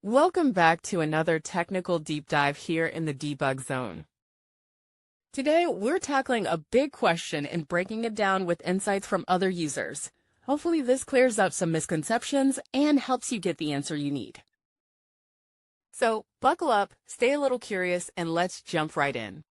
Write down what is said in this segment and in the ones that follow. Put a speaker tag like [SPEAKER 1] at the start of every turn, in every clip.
[SPEAKER 1] Welcome back to another technical deep dive here in the debug zone. Today, we're tackling a big question and breaking it down with insights from other users. Hopefully this clears up some misconceptions and helps you get the answer you need. So buckle up, stay a little curious, and let's jump right in.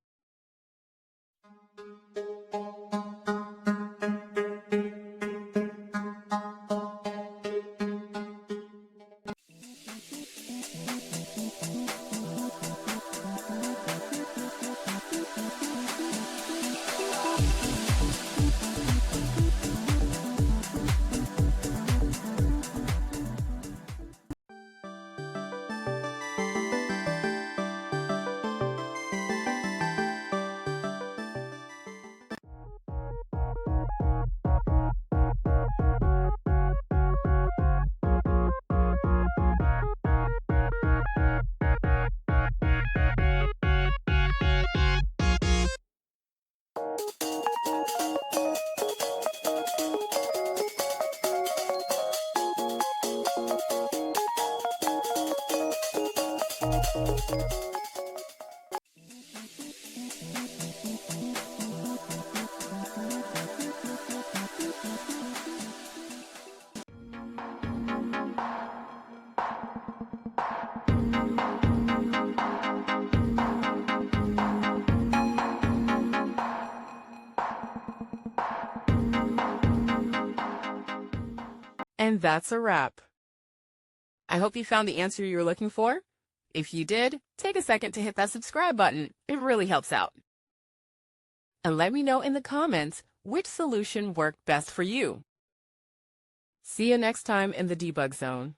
[SPEAKER 1] And that's a wrap. I hope you found the answer you were looking for. If you did, take a second to hit that subscribe button. It really helps out. And let me know in the comments which solution worked best for you. See you next time in the debug zone.